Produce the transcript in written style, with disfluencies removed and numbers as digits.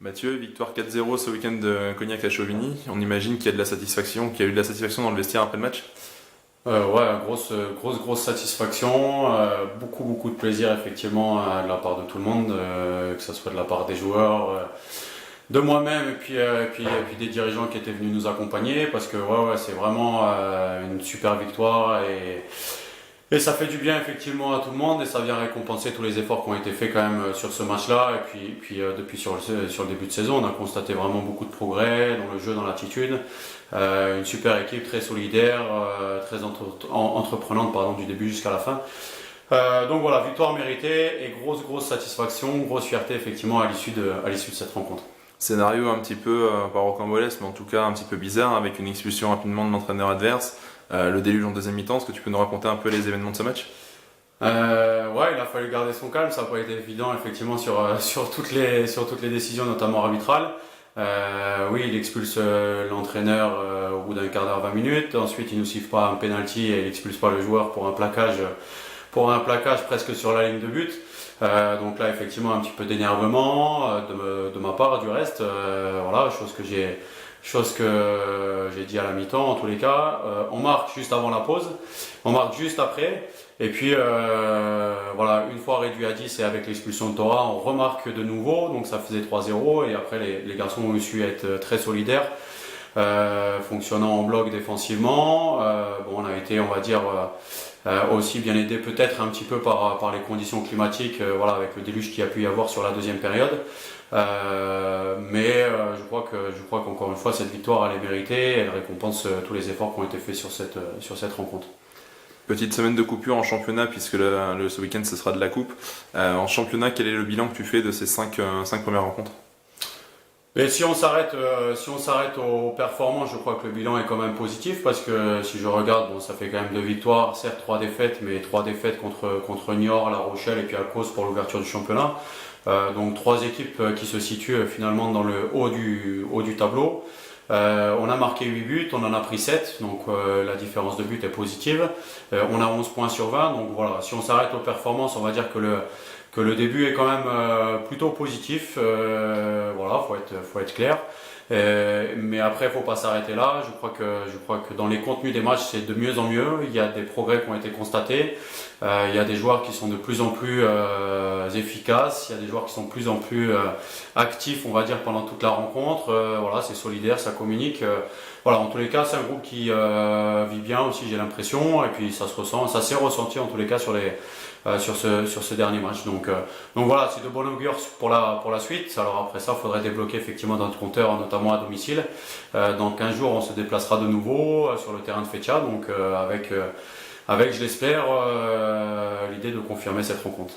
Mathieu, victoire 4-0 ce week-end de Cognac à Chauvigny. On imagine qu'il y a de la satisfaction, qu'il y a eu de la satisfaction dans le vestiaire après le match. Ouais, grosse satisfaction, beaucoup de plaisir effectivement de la part de tout le monde, que ce soit de la part des joueurs, de moi-même et puis des dirigeants qui étaient venus nous accompagner parce que ouais, c'est vraiment une super victoire et ça fait du bien effectivement à tout le monde et ça vient récompenser tous les efforts qui ont été faits quand même sur ce match-là et puis depuis sur le début de saison on a constaté vraiment beaucoup de progrès dans le jeu, dans l'attitude. Une super équipe très solidaire, très entreprenante pardon, du début jusqu'à la fin. Donc voilà, victoire méritée et grosse satisfaction, grosse fierté effectivement à l'issue de cette rencontre. Scénario un petit peu, pas rocambolesque, mais en tout cas un petit peu bizarre, avec une expulsion rapidement de l'entraîneur adverse, le déluge en deuxième mi-temps. Est-ce que tu peux nous raconter un peu les événements de ce match? Ouais, il a fallu garder son calme, ça n'a pas été évident effectivement sur toutes les décisions, notamment arbitrales. Oui, il expulse l'entraîneur au bout d'un quart d'heure, 20 minutes. Ensuite, il nous siffle pas un penalty et il expulse pas le joueur pour un plaquage presque sur la ligne de but. Donc là, effectivement, un petit peu d'énervement de ma part, du reste. Voilà, chose que j'ai dit à la mi-temps en tous les cas. On marque juste avant la pause, on marque juste après. Et puis voilà, une fois réduit à 10 et avec l'expulsion de Torah, on remarque de nouveau, donc ça faisait 3-0 et après les garçons ont su être très solidaires, fonctionnant en bloc défensivement. Bon, on a été, on va dire, aussi bien aidé peut-être un petit peu par les conditions climatiques, voilà, avec le déluge qu'il y a pu y avoir sur la deuxième période. Mais je crois qu'encore une fois cette victoire elle est méritée, elle récompense tous les efforts qui ont été faits sur cette rencontre. Petite semaine de coupure en championnat, puisque ce week-end ce sera de la coupe. En championnat, quel est le bilan que tu fais de ces cinq premières rencontres? Et si on s'arrête aux performances, je crois que le bilan est quand même positif parce que si je regarde, bon, ça fait quand même 2 victoires, certes 3 défaites, mais 3 défaites contre Niort, La Rochelle et puis à cause pour l'ouverture du championnat. Donc 3 équipes qui se situent finalement dans le haut du tableau. On a marqué 8 buts, on en a pris 7, donc la différence de but est positive. On a 11 points sur 20, donc voilà, si on s'arrête aux performances, on va dire que le début est quand même plutôt positif. Voilà, faut être clair. Mais après, il faut pas s'arrêter là. Je crois que dans les contenus des matchs, c'est de mieux en mieux. Il y a des progrès qui ont été constatés. Il y a des joueurs qui sont de plus en plus efficaces. Il y a des joueurs qui sont de plus en plus actifs, on va dire, pendant toute la rencontre. Voilà, c'est solidaire, ça communique. Voilà, en tous les cas, c'est un groupe qui vit bien aussi, j'ai l'impression. Et puis ça se ressent, ça s'est ressenti en tous les cas sur ce dernier match. Donc voilà, c'est de bon augure pour la suite. Alors après ça, il faudrait débloquer effectivement notre compteur, notamment à domicile. Dans 15 jours, on se déplacera de nouveau sur le terrain de Feccia, donc avec je l'espère, l'idée de confirmer cette rencontre.